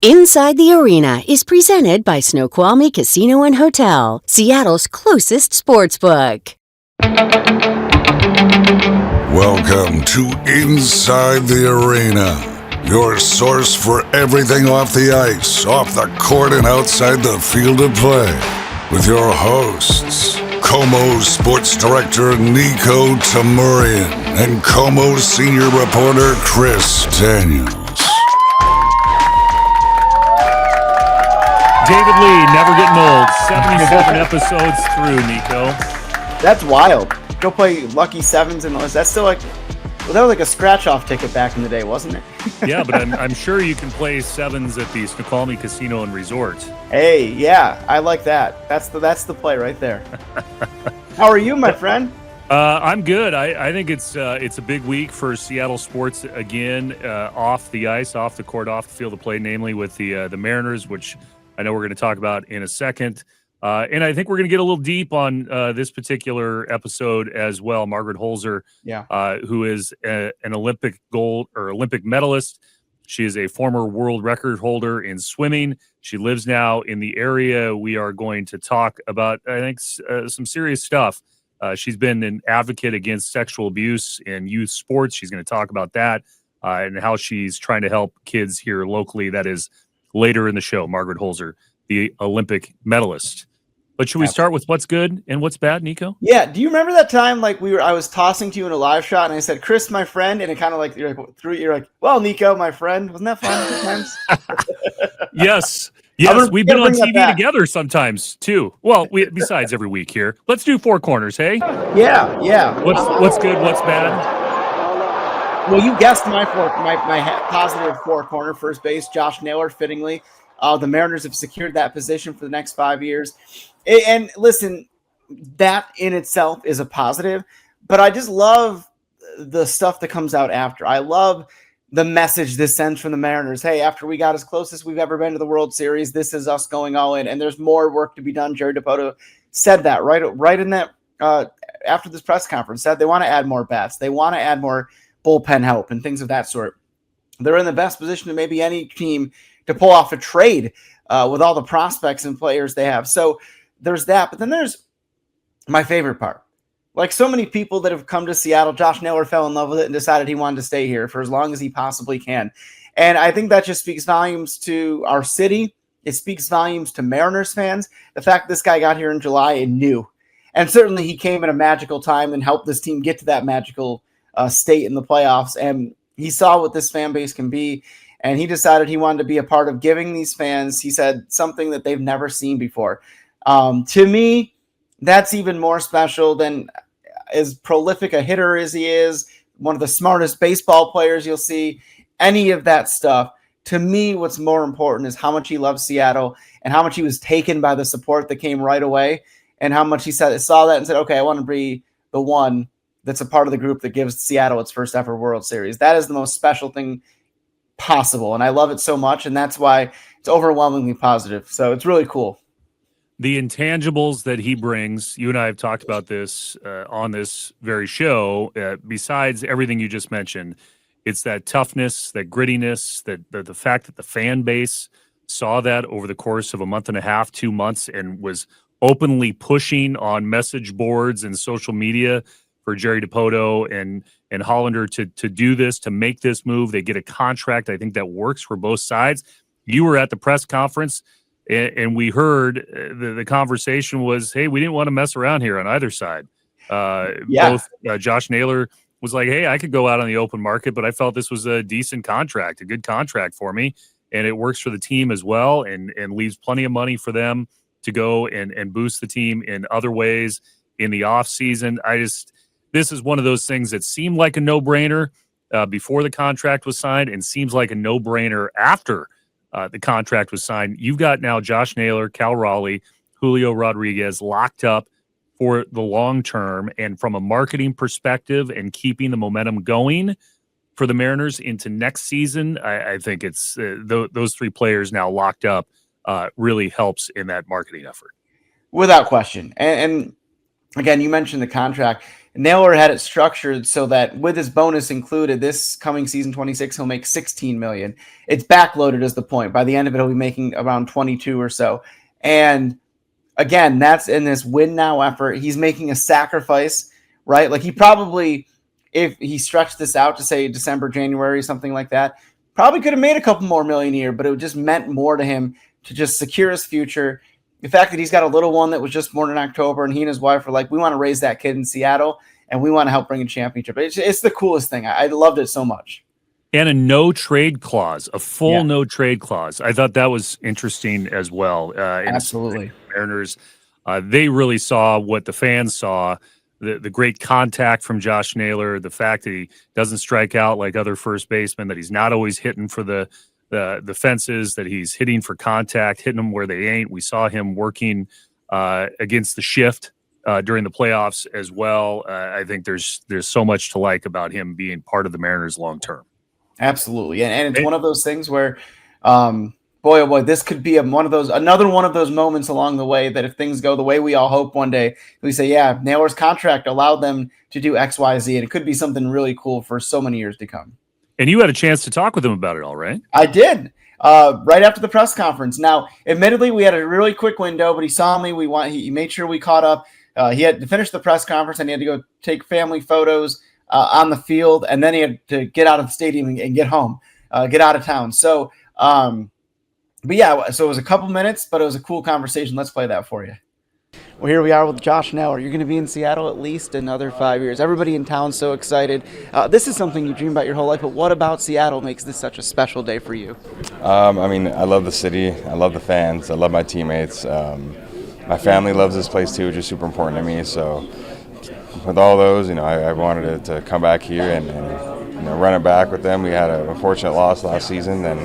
Inside the Arena is presented by Snoqualmie Casino and Hotel, Seattle's closest sportsbook. Welcome to Inside the Arena, your source for everything off the ice, off the court, and outside the field of play. With your hosts, KOMO Sports Director Niko and KOMO Senior Reporter Chris Daniels. David Lee, never getting old. 77 episodes through, Niko. That's wild. Go play Lucky Sevens and all this. That's still like, well, that was like a scratch-off ticket back in the day, wasn't it? Yeah, but I'm sure you can play sevens at the Snoqualmie Casino and Resort. Hey, yeah, I like that. That's the play right there. How are you, my friend? I'm good. I think it's a big week for Seattle sports again, off the ice, off the court, off the field of play, namely with the Mariners, which I know we're going to talk about in a second. And I think we're going to get a little deep on this particular episode as well. Margaret Hoelzer, who is an Olympic gold or Olympic medalist. She is a former world record holder in swimming. She lives now in the area. We are going to talk about, I think, some serious stuff. She's been an advocate against sexual abuse in youth sports. She's going to talk about that and how she's trying to help kids here locally. That is later in the show, Margaret Hoelzer, the Olympic medalist. But should we start with what's good and what's bad, Niko? Yeah. Do you remember that time like I was tossing to you in a live shot and I said, Chris, my friend, and it kind of like you're like, well, Niko, my friend. Wasn't that fun sometimes? Yes. We've been on TV together sometimes too. Well, besides every week here. Let's do Four Corners, hey? Yeah. What's good, what's bad? Well, you guessed my positive four corner first base, Josh Naylor, fittingly. The Mariners have secured that position for the next 5 years. And listen, that in itself is a positive, but I just love the stuff that comes out after. I love the message this sends from the Mariners. Hey, after we got as close as we've ever been to the World Series, this is us going all in, and there's more work to be done. Jerry Dipoto said that right in that after this press conference, said they want to add more bats. They want to add more bullpen help and things of that sort. They're in the best position of maybe any team to pull off a trade with all the prospects and players they have. So there's that. But then there's my favorite part. Like so many people that have come to Seattle, Josh Naylor fell in love with it and decided he wanted to stay here for as long as he possibly can. And I think that just speaks volumes to our city. It speaks volumes to Mariners fans. The fact this guy got here in July and knew. And certainly he came at a magical time and helped this team get to that magical state in the playoffs. And he saw what this fan base can be. And he decided he wanted to be a part of giving these fans, he said, something that they've never seen before. To me, that's even more special than as prolific a hitter as he is, one of the smartest baseball players you'll see, any of that stuff. To me, what's more important is how much he loves Seattle and how much he was taken by the support that came right away and how much he saw that and said, okay, I want to be the one that's a part of the group that gives Seattle its first ever World Series. That is the most special thing possible, and I love it so much, and that's why it's overwhelmingly positive. So it's really cool. The intangibles that he brings, you and I have talked about this on this very show, besides everything you just mentioned, it's that toughness, that grittiness, that the fact that the fan base saw that over the course of a month and a half, 2 months, and was openly pushing on message boards and social media for Jerry Dipoto and Hollander to do this, to make this move. They get a contract, I think, that works for both sides. You were at the press conference, and we heard the conversation was, hey, we didn't want to mess around here on either side. Both Josh Naylor was like, hey, I could go out on the open market, but I felt this was a decent contract, a good contract for me, and it works for the team as well and leaves plenty of money for them to go and boost the team in other ways in the offseason. This is one of those things that seemed like a no-brainer before the contract was signed and seems like a no-brainer after the contract was signed. You've got now Josh Naylor, Cal Raleigh, Julio Rodriguez locked up for the long term. And from a marketing perspective and keeping the momentum going for the Mariners into next season, I think it's those three players now locked up really helps in that marketing effort. Without question. And again, you mentioned the contract. Naylor had it structured so that with his bonus included, this coming season 26, he'll make $16 million. It's backloaded is the point. By the end of it, he'll be making around 22 or so. And again, that's in this win now effort. He's making a sacrifice, right? Like he probably, if he stretched this out to say December, January, something like that, probably could have made a couple more million a year, but it just meant more to him to just secure his future. The fact that he's got a little one that was just born in October, and he and his wife are like, we want to raise that kid in Seattle, and we want to help bring a championship. It's the coolest thing. I loved it so much. And a no trade clause, a full no trade clause. I thought that was interesting as well. Absolutely. Mariners, they really saw what the fans saw, the great contact from Josh Naylor, the fact that he doesn't strike out like other first basemen, that he's not always hitting for the fences, that he's hitting for contact, hitting them where they ain't. We saw him working against the shift during the playoffs as well. I think there's so much to like about him being part of the Mariners long term. Absolutely, and it's one of those things where, boy oh boy, this could be another one of those moments along the way that if things go the way we all hope one day, we say, yeah, Naylor's contract allowed them to do X, Y, Z, and it could be something really cool for so many years to come. And you had a chance to talk with him about it all, right? I did. Right after the press conference. Now, admittedly, we had a really quick window, but he saw me. He made sure we caught up. He had to finish the press conference, and he had to go take family photos on the field, and then he had to get out of the stadium and get home, get out of town. So, but yeah, so it was a couple minutes, but it was a cool conversation. Let's play that for you. Well, here we are with Josh Naylor. You're going to be in Seattle at least another 5 years. Everybody in town's so excited. This is something you dream about your whole life, but what about Seattle makes this such a special day for you? I mean, I love the city. I love the fans. I love my teammates. My family loves this place too, which is super important to me. So with all those, I wanted to come back here and run it back with them. We had an unfortunate loss last season, and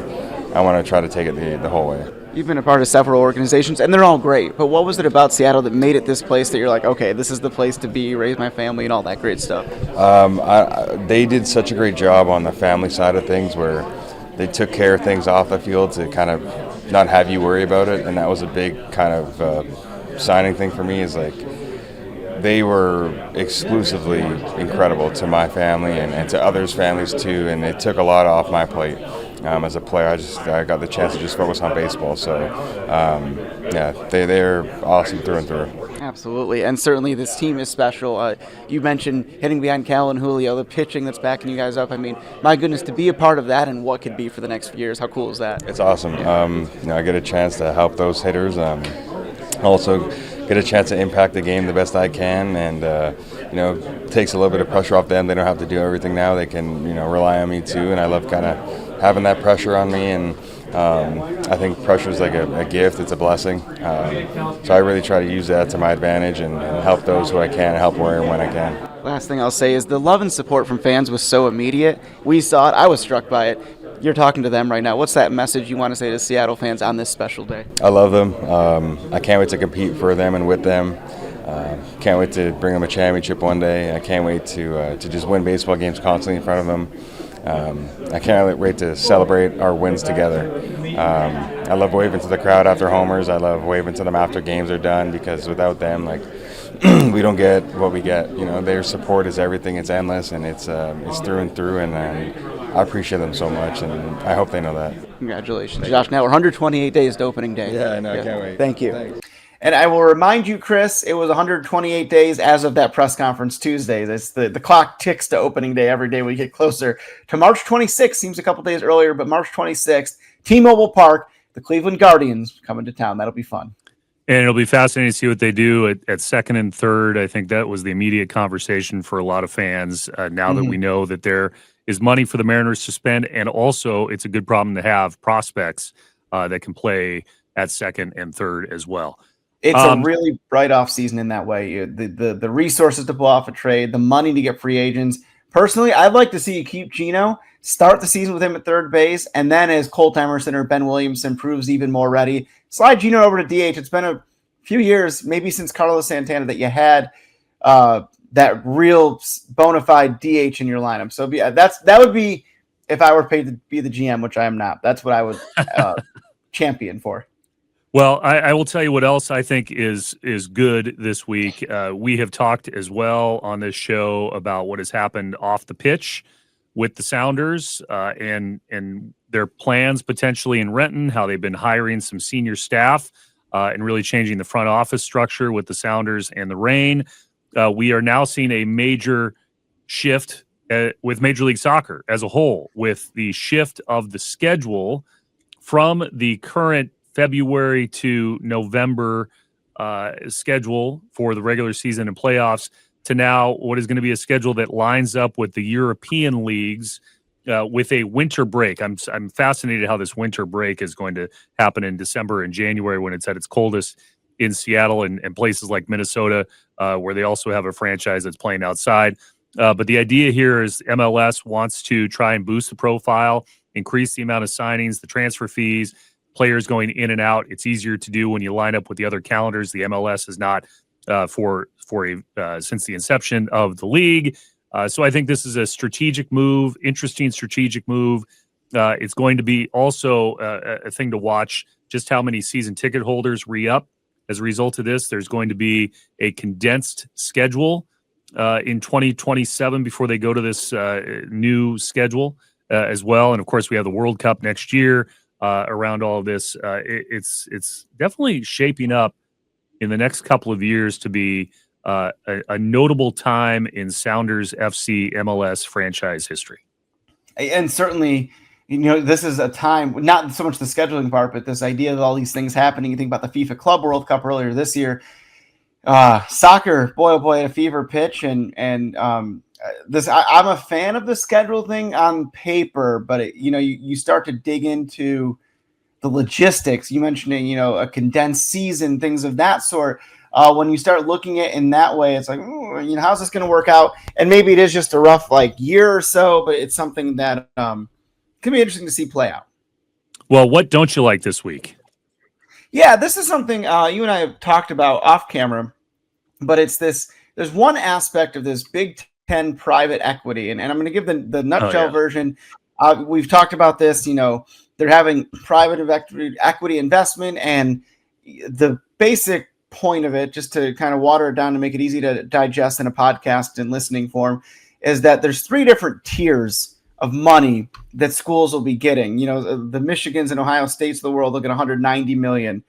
I want to try to take it the whole way. You've been a part of several organizations, and they're all great. But what was it about Seattle that made it this place that you're like, okay, this is the place to be, raise my family, and all that great stuff? They did such a great job on the family side of things where they took care of things off the field to kind of not have you worry about it. And that was a big kind of signing thing for me is like they were exclusively incredible to my family and to others' families too. And it took a lot off my plate. As a player, I got the chance to just focus on baseball. So, they're awesome through and through. Absolutely, and certainly this team is special. You mentioned hitting behind Cal and Julio, the pitching that's backing you guys up. I mean, my goodness, to be a part of that and what could be for the next few years, how cool is that? It's awesome. I get a chance to help those hitters. Also get a chance to impact the game the best I can, and takes a little bit of pressure off them. They don't have to do everything now. They can rely on me too, and I love kind of having that pressure on me, and I think pressure is like a gift. It's a blessing. So I really try to use that to my advantage and help those who I can, help where and when I can. Last thing I'll say is the love and support from fans was so immediate. We saw it. I was struck by it. You're talking to them right now. What's that message you want to say to Seattle fans on this special day? I love them. I can't wait to compete for them and with them. Can't wait to bring them a championship one day. I can't wait to just win baseball games constantly in front of them. I can't wait to celebrate our wins together. I love waving to the crowd after homers. I love waving to them after games are done because without them, we don't get what we get. Their support is everything. It's endless, and it's through and through, and I appreciate them so much, and I hope they know that. Congratulations, Josh. Now we're 128 days to opening day. Yeah, I know. I can't wait. Thank you. Thanks. And I will remind you, Chris, it was 128 days as of that press conference Tuesday. The clock ticks to opening day every day we get closer to March 26th. Seems a couple days earlier, but March 26th, T-Mobile Park, the Cleveland Guardians coming to town. That'll be fun. And it'll be fascinating to see what they do at second and third. I think that was the immediate conversation for a lot of fans now that we know that there is money for the Mariners to spend. And also, it's a good problem to have prospects that can play at second and third as well. It's a really bright off season in that way. The resources to pull off a trade, the money to get free agents. Personally, I'd like to see you keep Gino, start the season with him at third base, and then as Colt Emerson or Ben Williamson proves even more ready, slide Gino over to DH. It's been a few years, maybe since Carlos Santana, that you had that real bona fide DH in your lineup. So that would be if I were paid to be the GM, which I am not. That's what I would champion for. Well, I will tell you what else I think is good this week. We have talked as well on this show about what has happened off the pitch with the Sounders and their plans potentially in Renton, how they've been hiring some senior staff and really changing the front office structure with the Sounders and the Reign. We are now seeing a major shift with Major League Soccer as a whole, with the shift of the schedule from the current February to November schedule for the regular season and playoffs to now what is going to be a schedule that lines up with the European leagues with a winter break. I'm fascinated how this winter break is going to happen in December and January when it's at its coldest in Seattle and places like Minnesota, where they also have a franchise that's playing outside. But the idea here is MLS wants to try and boost the profile, increase the amount of signings, the transfer fees, players going in and out. It's easier to do when you line up with the other calendars. The MLS is not since the inception of the league. So I think this is a strategic move, interesting strategic move. It's going to be also a thing to watch, just how many season ticket holders re-up as a result of this. There's going to be a condensed schedule in 2027 before they go to this new schedule as well. And of course, we have the World Cup next year. Around all of this, it's definitely shaping up in the next couple of years to be a notable time in Sounders FC MLS franchise history. And certainly, this is a time, not so much the scheduling part, but this idea of all these things happening. You think about the FIFA Club World Cup earlier this year. Soccer, boy, oh boy, at a fever pitch. And this, I'm a fan of the schedule thing on paper, but you start to dig into the logistics. You mentioned a condensed season, things of that sort. When you start looking at it in that way, it's like, how's this going to work out? And maybe it is just a rough year or so, but it's something that can be interesting to see play out. Well, what don't you like this week? Yeah, this is something you and I have talked about off camera, but it's this. There's one aspect of this Big Ten private equity, and I'm going to give the nutshell version. We've talked about this. They're having private equity investment, and the basic point of it, just to kind of water it down to make it easy to digest in a podcast and listening form, is that there's 3 different tiers of money that schools will be getting. The Michigans and Ohio States of the world look at $190 million.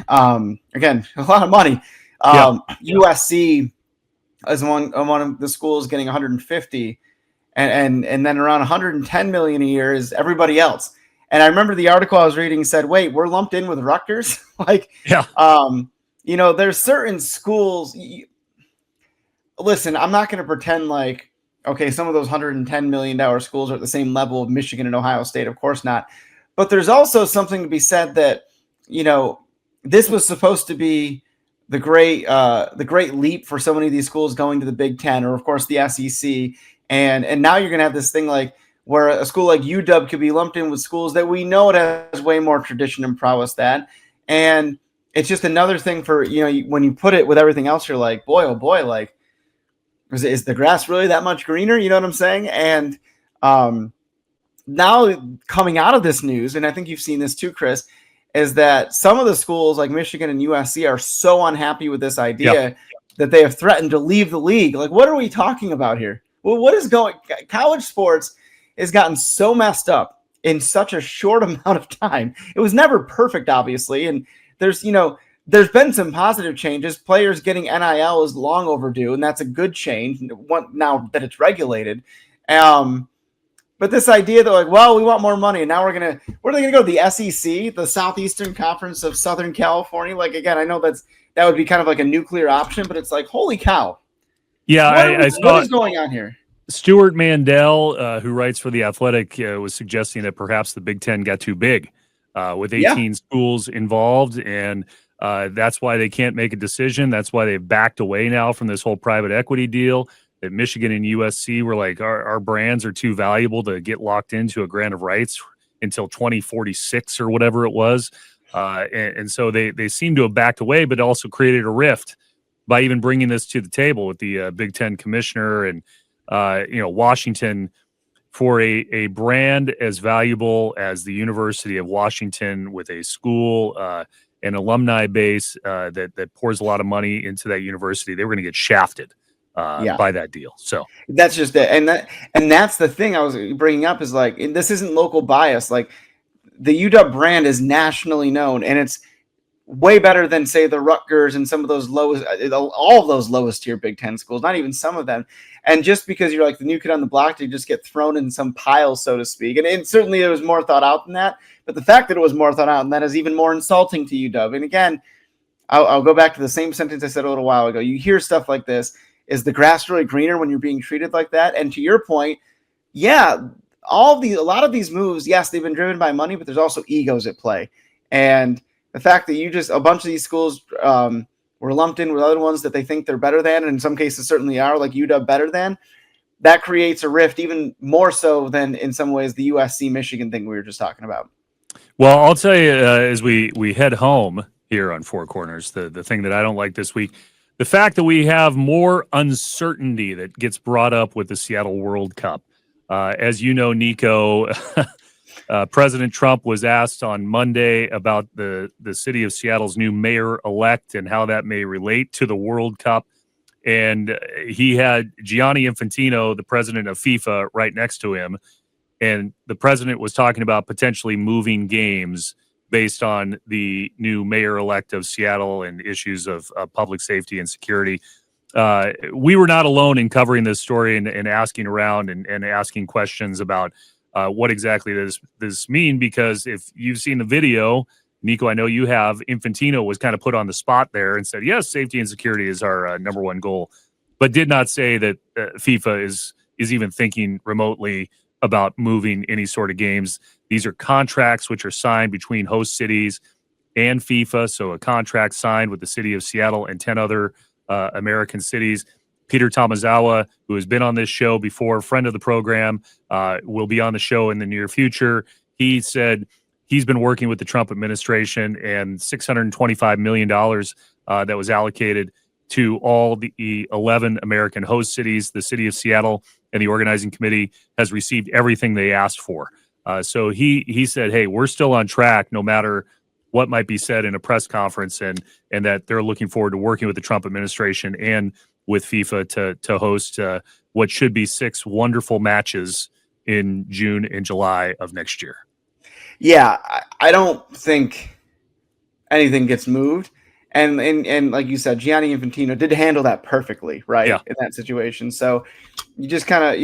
Again, a lot of money. USC is one of the schools getting 150, and then around 110 million a year is everybody else. And I remember the article I was reading said, "Wait, we're lumped in with Rutgers." There's certain schools. Listen, I'm not going to pretend some of those $110 million schools are at the same level of Michigan and Ohio State. Of course not. But there's also something to be said that, this was supposed to be the great leap for so many of these schools going to the Big Ten, or of course the SEC. And now you're going to have this thing where a school like UW could be lumped in with schools that we know it has way more tradition and prowess than. And it's just another thing for, when you put it with everything else, you're like, boy, oh boy, is the grass really that much greener? You know what I'm saying? And now coming out of this news, and I think you've seen this too, Chris, is that some of the schools like Michigan and USC are so unhappy with this idea that they have threatened to leave the league. What are we talking about here? Well, what is college sports has gotten so messed up in such a short amount of time. It was never perfect, obviously. And there's been some positive changes. Players getting NIL is long overdue, and that's a good change now that it's regulated. But this idea that we want more money, and now where are they gonna go? The SEC, the Southeastern Conference of Southern California. Again, I know that would be kind of like a nuclear option, but it's holy cow. Yeah, what is going on here? Stuart Mandel, who writes for The Athletic, was suggesting that perhaps the Big Ten got too big with 18 schools involved, and that's why they can't make a decision. That's why they've backed away now from this whole private equity deal. That Michigan and USC were our brands are too valuable to get locked into a grant of rights until 2046 or whatever it was. And so they seem to have backed away, but also created a rift by even bringing this to the table with the Big Ten commissioner and, Washington, for a brand as valuable as the University of Washington with a school an alumni base that pours a lot of money into that university, they were going to get shafted by that deal. So that's just it. And that's the thing I was bringing up is like, this isn't local bias. Like the UW brand is nationally known, and it's way better than say the Rutgers and some of those lowest, all of those lowest tier Big Ten schools, not even some of them. And just because you're like the new kid on the block, you just get thrown in some pile, so to speak. And certainly it was more thought out than that. But the fact that it was more thought out than that is even more insulting to UW. And again, I'll go back to the same sentence I said a little while ago. You hear stuff like this. Is the grass really greener when you're being treated like that? And to your point, yeah, a lot of these moves, yes, they've been driven by money, but there's also egos at play. And the fact that a bunch of these schools were lumped in with other ones that they think they're better than, and in some cases certainly are, like UW better than, that creates a rift even more so than in some ways the USC Michigan thing we were just talking about. Well, I'll tell you, as we head home here on Four Corners, the thing that I don't like this week, the fact that we have more uncertainty that gets brought up with the Seattle World Cup. As you know, Niko, President Trump was asked on Monday about the city of Seattle's new mayor-elect and how that may relate to the World Cup. And he had Gianni Infantino, the president of FIFA, right next to him. And the president was talking about potentially moving games based on the new mayor-elect of Seattle and issues of public safety and security. We were not alone in covering this story and asking around and asking questions about what exactly does this mean, because if you've seen the video, Niko, I know you have, Infantino was kind of put on the spot there and said, yes, safety and security is our number one goal, but did not say that FIFA is even thinking remotely about moving any sort of games. These are contracts which are signed between host cities and FIFA. So a contract signed with the city of Seattle and 10 other American cities. Peter Tomazawa, who has been on this show before, friend of the program, will be on the show in the near future. He said he's been working with the Trump administration, and $625 million that was allocated to all the 11 American host cities. The city of Seattle and the organizing committee has received everything they asked for. So he said, hey, we're still on track no matter what might be said in a press conference, and that they're looking forward to working with the Trump administration and with FIFA to host what should be 6 wonderful matches in June and July of next year. Yeah, I don't think anything gets moved. And like you said, Gianni Infantino did handle that perfectly, right? Yeah. In that situation. So you just kind of,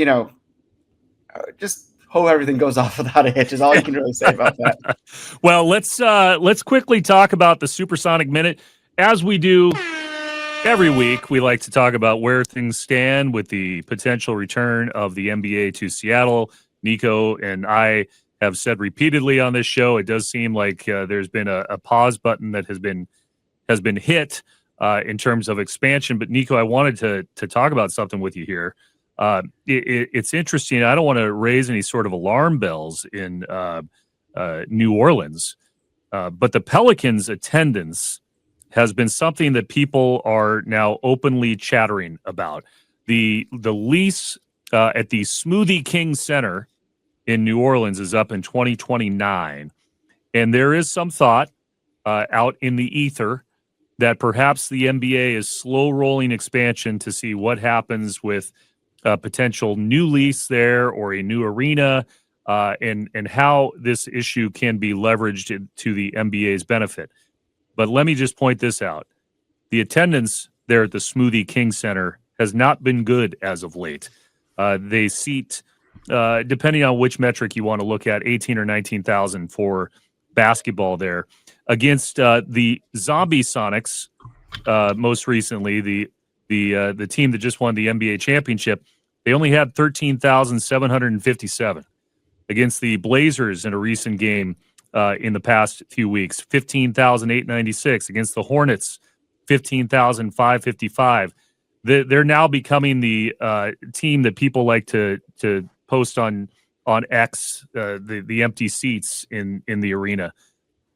just hope everything goes off without a hitch is all you can really say about that. Well, let's quickly talk about the Supersonic Minute. As we do every week, we like to talk about where things stand with the potential return of the NBA to Seattle. Niko and I have said repeatedly on this show, it does seem like there's been a pause button that has been hit in terms of expansion. But Niko, I wanted to talk about something with you here. It's interesting. I don't want to raise any sort of alarm bells in New Orleans, but the Pelicans' attendance has been something that people are now openly chattering about. The lease at the Smoothie King Center in New Orleans is up in 2029, and there is some thought out in the ether that perhaps the NBA is slow rolling expansion to see what happens with a potential new lease there or a new arena, and how this issue can be leveraged to the NBA's benefit. But let me just point this out. The attendance there at the Smoothie King Center has not been good as of late. They seat, depending on which metric you want to look at, 18 or 19,000 for basketball there. Against the Zombie Sonics, most recently, the team that just won the NBA championship, they only had 13,757. Against the Blazers in a recent game in the past few weeks, 15,896. Against the Hornets, 15,555. They're now becoming the team that people like to post on X, the empty seats in the arena.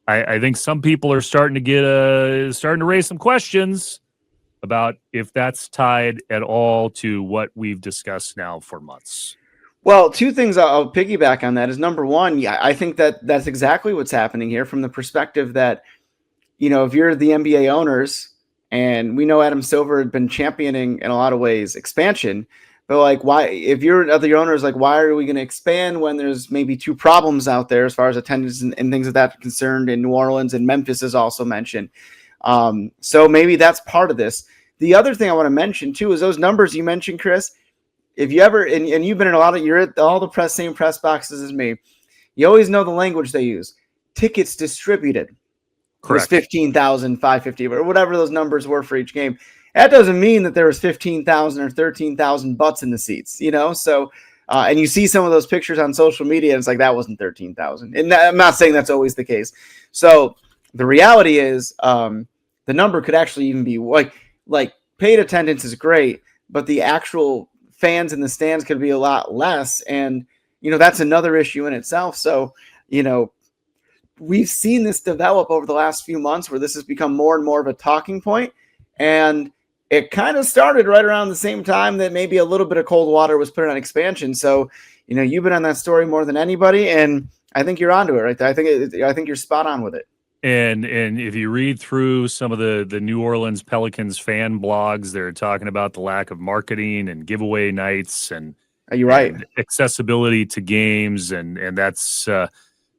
I think some people are starting to raise some questions about if that's tied at all to what we've discussed now for months. Well, two things I'll piggyback on that is, number one, yeah, I think that's exactly what's happening here from the perspective that if you're the NBA owners, and we know Adam Silver had been championing in a lot of ways expansion, but like, why, if you're other owners, like, why are we going to expand when there's maybe two problems out there as far as attendance and things of that concerned in New Orleans, and Memphis is also mentioned. So maybe that's part of this. The other thing I want to mention too is those numbers you mentioned, Chris. If you ever, and you've been in you're at all the same press boxes as me, you always know the language they use. Tickets distributed. Correct. It was 15,550 or whatever those numbers were for each game. That doesn't mean that there was 15,000 or 13,000 butts in the seats, So, and you see some of those pictures on social media, and it's like, that wasn't 13,000. And I'm not saying that's always the case. So the reality is, the number could actually even be like paid attendance is great, but the actual fans in the stands could be a lot less. And, that's another issue in itself. So, we've seen this develop over the last few months where this has become more and more of a talking point. And it kind of started right around the same time that maybe a little bit of cold water was put on expansion. So, you've been on that story more than anybody, and I think you're onto it right there. I think you're spot on with it. And if you read through some of the New Orleans Pelicans fan blogs, they're talking about the lack of marketing and giveaway nights and you're right, and accessibility to games, and that's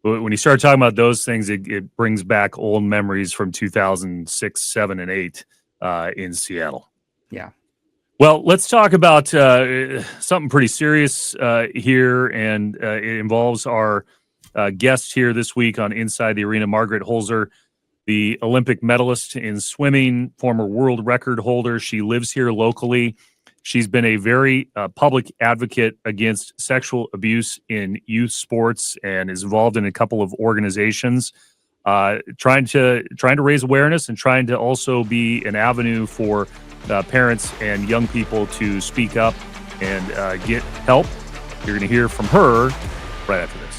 when you start talking about those things, it brings back old memories from 2006, 7, and 8 in Seattle. Yeah. Well, let's talk about something pretty serious here, and it involves our guest here this week on Inside the Arena, Margaret Hoelzer, the Olympic medalist in swimming, former world record holder. She lives here locally. She's been a very public advocate against sexual abuse in youth sports and is involved in a couple of organizations trying to raise awareness and trying to also be an avenue for parents and young people to speak up and get help. You're going to hear from her right after this.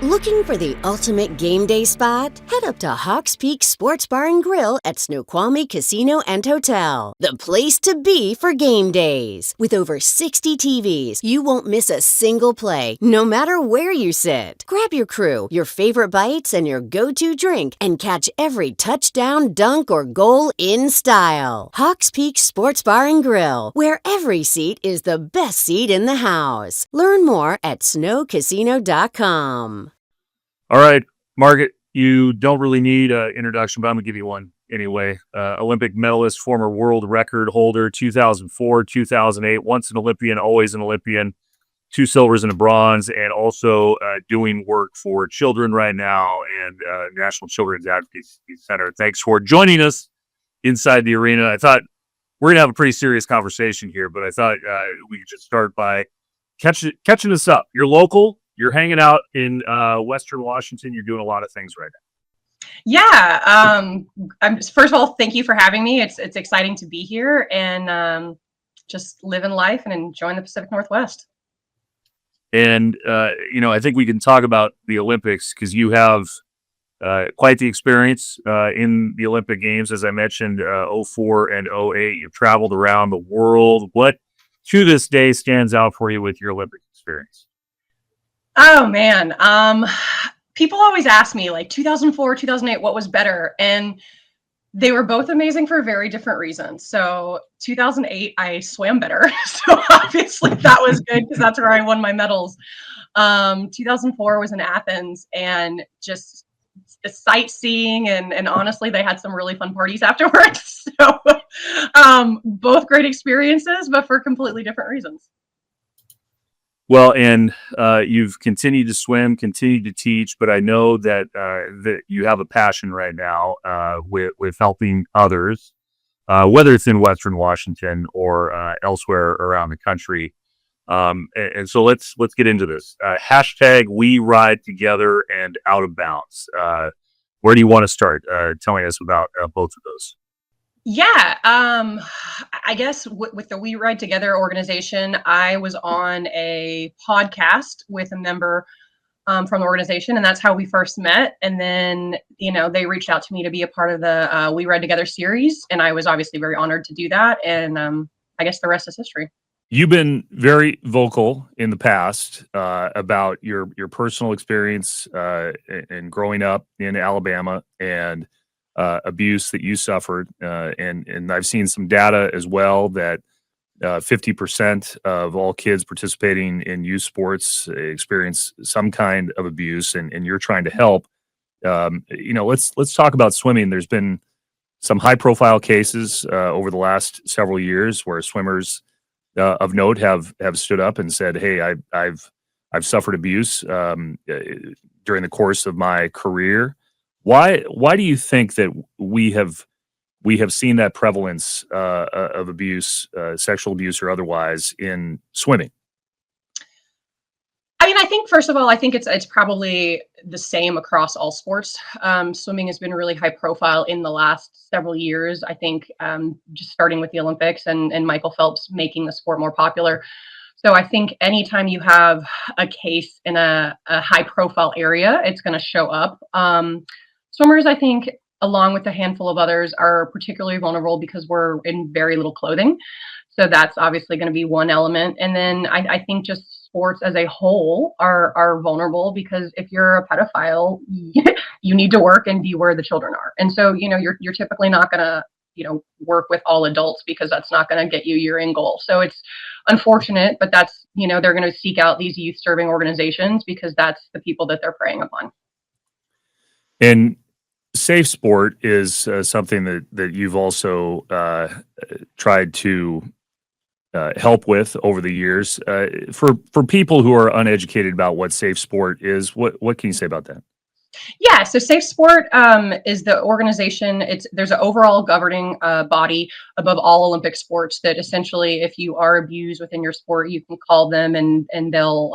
Looking for the ultimate game day spot? Head up to Hawks Peak Sports Bar and Grill at Snoqualmie Casino and Hotel. The place to be for game days. With over 60 TVs, you won't miss a single play, no matter where you sit. Grab your crew, your favorite bites, and your go-to drink, and catch every touchdown, dunk, or goal in style. Hawks Peak Sports Bar and Grill, where every seat is the best seat in the house. Learn more at snowcasino.com. All right, Margaret, you don't really need an introduction, but I'm going to give you one anyway. Olympic medalist, former world record holder, 2004, 2008, once an Olympian, always an Olympian, 2 silvers and a bronze, and also doing work for children right now and National Children's Advocacy Center. Thanks for joining us inside the arena. I thought we're going to have a pretty serious conversation here, but I thought we could just start by catching us up. You're local. You're hanging out in Western Washington. You're doing a lot of things right now. Yeah. First of all, thank you for having me. It's exciting to be here and just living life and enjoying the Pacific Northwest. And, I think we can talk about the Olympics because you have quite the experience in the Olympic Games. As I mentioned, 04 and 08, you've traveled around the world. What to this day stands out for you with your Olympic experience? Oh man. People always ask me like 2004, 2008, what was better? And they were both amazing for very different reasons. So 2008, I swam better. So obviously that was good because that's where I won my medals. 2004 was in Athens and just the sightseeing and honestly, they had some really fun parties afterwards. So both great experiences, but for completely different reasons. Well, and you've continued to swim, continued to teach, but I know that that you have a passion right now with helping others, whether it's in Western Washington or elsewhere around the country. And so let's get into this. Hashtag We Ride Together and Out of Bounds. Where do you want to start telling us about both of those? Yeah, I guess with the We Ride Together organization, I was on a podcast with a member from the organization, and that's how we first met. And then, they reached out to me to be a part of the We Ride Together series, and I was obviously very honored to do that. And I guess the rest is history. You've been very vocal in the past about your personal experience in growing up in Alabama and abuse that you suffered, and I've seen some data as well that 50% of all kids participating in youth sports experience some kind of abuse, and you're trying to help. Let's talk about swimming. There's been some high-profile cases over the last several years where swimmers of note have stood up and said, "Hey, I've suffered abuse during the course of my career." Why do you think that we have seen that prevalence of abuse, sexual abuse or otherwise, in swimming? I mean, I think first of all, I think it's probably the same across all sports. Swimming has been really high profile in the last several years. I think just starting with the Olympics and Michael Phelps making the sport more popular. So I think anytime you have a case in a high profile area, it's going to show up. Swimmers, I think, along with a handful of others, are particularly vulnerable because we're in very little clothing. So that's obviously going to be one element. And then I think just sports as a whole are vulnerable because if you're a pedophile, you need to work and be where the children are. And so, you're typically not going to, work with all adults because that's not going to get you your end goal. So it's unfortunate, but that's, they're going to seek out these youth serving organizations because that's the people that they're preying upon. And safe sport is something that you've also tried to help with over the years. For people who are uneducated about what safe sport is, what can you say about that? Yeah, so Safe Sport is the organization. There's an overall governing body above all Olympic sports that essentially, if you are abused within your sport, you can call them and they'll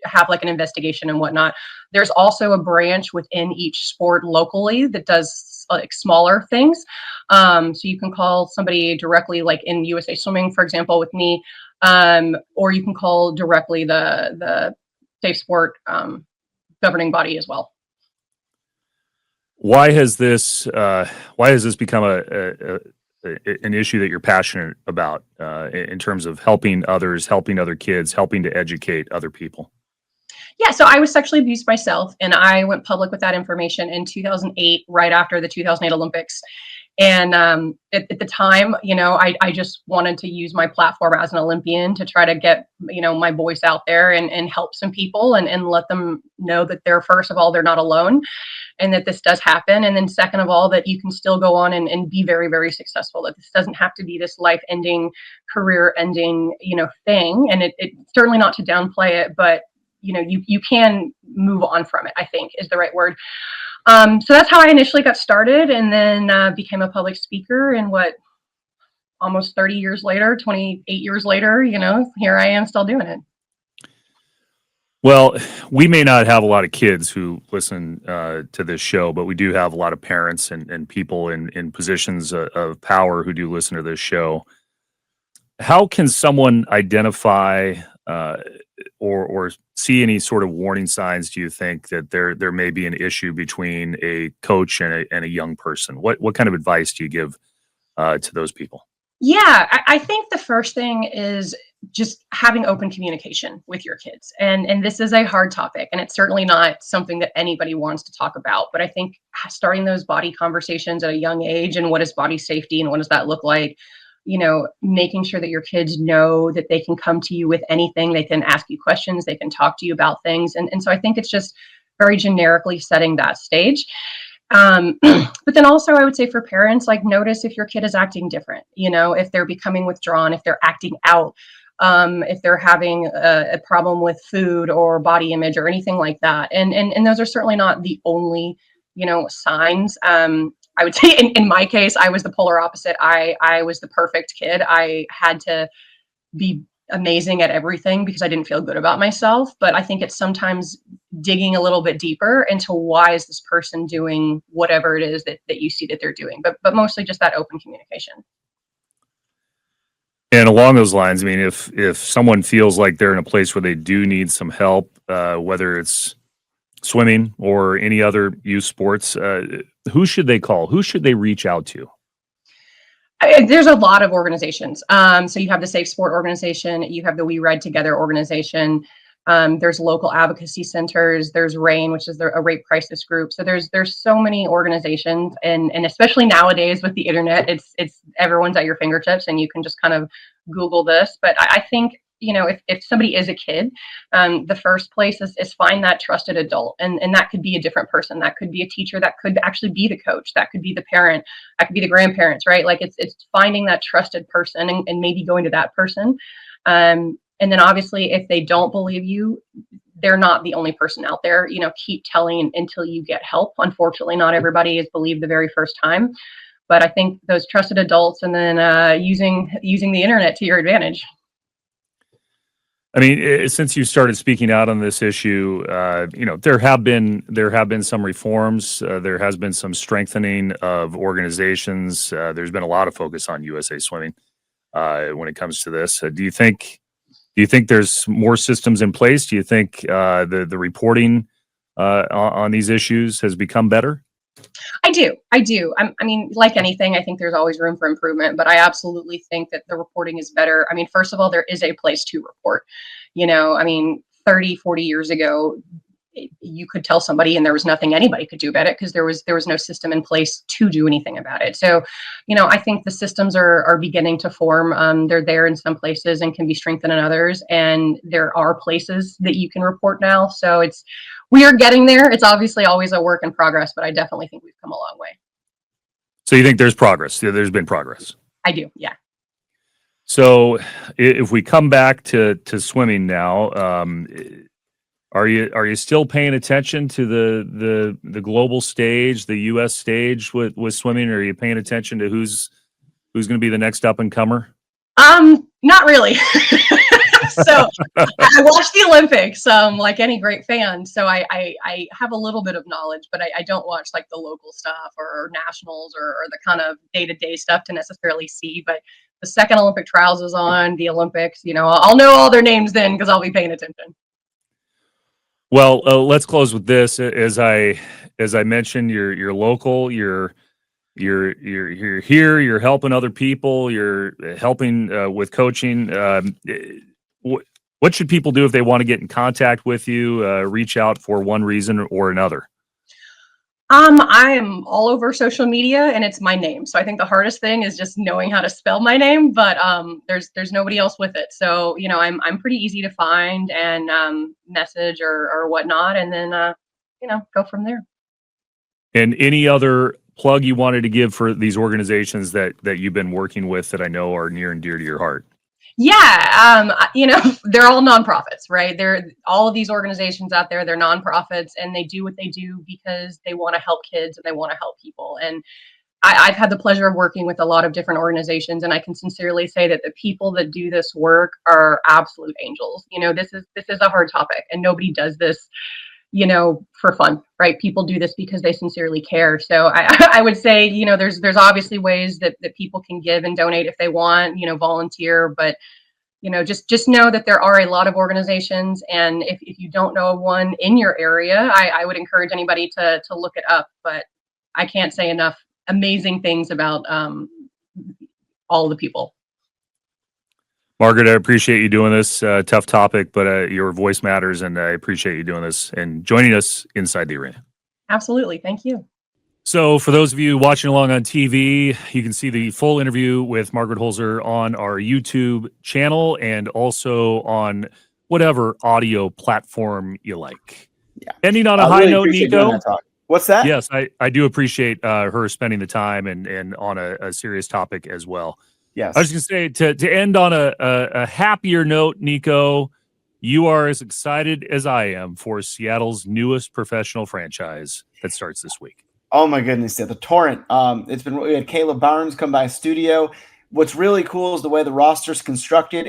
have like an investigation and whatnot. There's also a branch within each sport locally that does like smaller things. So you can call somebody directly, like in USA Swimming, for example, with me, or you can call directly the Safe Sport governing body as well. Why has this become an issue that you're passionate about in terms of helping others, helping other kids, helping to educate other people? Yeah, so I was sexually abused myself, and I went public with that information in 2008, right after the 2008 Olympics. And at the time, I just wanted to use my platform as an Olympian to try to get, my voice out there and help some people and let them know that first of all, they're not alone and that this does happen. And then second of all, that you can still go on and be very, very successful, that this doesn't have to be this life-ending, career-ending, thing. And it's certainly not to downplay it, but you can move on from it, I think is the right word. So that's how I initially got started, and then became a public speaker. And almost 30 years later, 28 years later, here I am still doing it. Well, we may not have a lot of kids who listen to this show, but we do have a lot of parents and people in positions of power who do listen to this show. How can someone identify or see any sort of warning signs, do you think, that there may be an issue between a coach and a young person? What kind of advice do you give to those people? Yeah, I think the first thing is just having open communication with your kids. And this is a hard topic, and it's certainly not something that anybody wants to talk about. But I think starting those body conversations at a young age, and what is body safety and what does that look like, making sure that your kids know that they can come to you with anything. They can ask you questions. They can talk to you about things. And so I think it's just very generically setting that stage. But then also I would say for parents, like, notice if your kid is acting different, if they're becoming withdrawn, if they're acting out, if they're having a problem with food or body image or anything like that. And those are certainly not the only, signs. I would say in my case, I was the polar opposite. I was the perfect kid. I had to be amazing at everything because I didn't feel good about myself. But I think it's sometimes digging a little bit deeper into why is this person doing whatever it is that you see that they're doing, but mostly just that open communication. And along those lines, I mean, if someone feels like they're in a place where they do need some help, whether it's swimming or any other youth sports, who should they call? Who should they reach out to? There's a lot of organizations. So you have the Safe Sport organization, you have the We Ride Together organization. There's local advocacy centers. There's RAIN, which is a rape crisis group. So there's so many organizations, and especially nowadays with the internet, it's everyone's at your fingertips, and you can just kind of Google this. But I think, if somebody is a kid, the first place is find that trusted adult, and that could be a different person. That could be a teacher. That could actually be the coach. That could be the parent. That could be the grandparents, right? Like it's finding that trusted person and maybe going to that person. And then obviously, if they don't believe you, they're not the only person out there. Keep telling until you get help. Unfortunately, not everybody is believed the very first time. But I think those trusted adults, and then using the internet to your advantage. I mean, since you started speaking out on this issue, there have been some reforms. There has been some strengthening of organizations. There's been a lot of focus on USA Swimming when it comes to this. Do you think there's more systems in place? Do you think the reporting on these issues has become better? I do. I mean, like anything, I think there's always room for improvement, but I absolutely think that the reporting is better. I mean, first of all, there is a place to report. 30, 40 years ago, you could tell somebody and there was nothing anybody could do about it because there was no system in place to do anything about it. So, I think the systems are beginning to form. They're there in some places and can be strengthened in others. And there are places that you can report now. So we are getting there. It's obviously always a work in progress, but I definitely think we've come a long way. So you think there's progress? Yeah, there's been progress. I do. Yeah. So if we come back to swimming now, are you still paying attention to the global stage, the U.S. stage with swimming? Or are you paying attention to who's going to be the next up and comer? Not really. So I watch the Olympics, like any great fan. So I have a little bit of knowledge, but I don't watch like the local stuff or nationals or the kind of day-to-day stuff to necessarily see. But the second Olympic trials is on, the Olympics, I'll know all their names then because I'll be paying attention. Well, let's close with this. As I mentioned, you're local. You're here. You're helping other people. You're helping with coaching. What should people do if they want to get in contact with you? Reach out for one reason or another. I am all over social media, and it's my name. So I think the hardest thing is just knowing how to spell my name, but there's nobody else with it. So I'm pretty easy to find and message or whatnot, and then go from there. And any other plug you wanted to give for these organizations that you've been working with that I know are near and dear to your heart? Yeah, they're all nonprofits, right? They're all of these organizations out there, they're nonprofits, and they do what they do because they want to help kids and they want to help people. And I've had the pleasure of working with a lot of different organizations, and I can sincerely say that the people that do this work are absolute angels. This is a hard topic, and nobody does this, for fun, right? People do this because they sincerely care. So I would say, there's obviously ways that people can give and donate if they want, volunteer, but just know that there are a lot of organizations, and if you don't know one in your area, I would encourage anybody to look it up. But I can't say enough amazing things about all the people. Margaret, I appreciate you doing this. Tough topic, but your voice matters, and I appreciate you doing this and joining us inside the arena. Absolutely. Thank you. So for those of you watching along on TV, you can see the full interview with Margaret Hoelzer on our YouTube channel and also on whatever audio platform you like. Yeah. Ending on a high note, Niko. What's that? Yes, I do appreciate her spending the time and on a serious topic as well. Yes. I was going to say, to end on a happier note, Niko, you are as excited as I am for Seattle's newest professional franchise that starts this week. Oh my goodness, yeah, the Torrent. We had Caleb Barnes come by studio. What's really cool is the way the roster's constructed.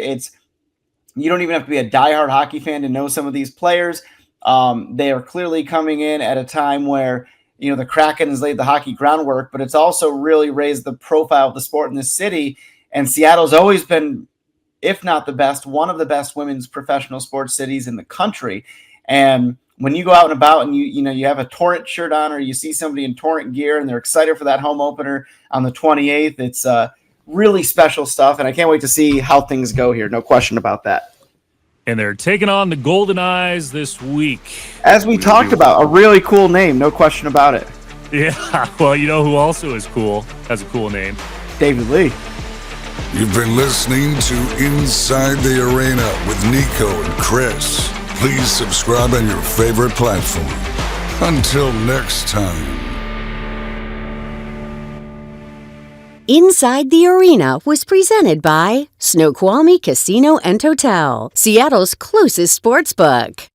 You don't even have to be a diehard hockey fan to know some of these players. They are clearly coming in at a time where the Kraken has laid the hockey groundwork, but it's also really raised the profile of the sport in this city. And Seattle's always been, if not the best, one of the best women's professional sports cities in the country. And when you go out and about and you have a Torrent shirt on, or you see somebody in Torrent gear and they're excited for that home opener on the 28th, it's really special stuff. And I can't wait to see how things go here. No question about that. and they're taking on the Golden Eyes this week. As we talked about, a really cool name, no question about it. Yeah, well, you know who also is cool, has a cool name? David Lee. You've been listening to Inside the Arena with Niko and Chris. Please subscribe on your favorite platform. Until next time. Inside the Arena was presented by Snoqualmie Casino and Hotel, Seattle's closest sports book.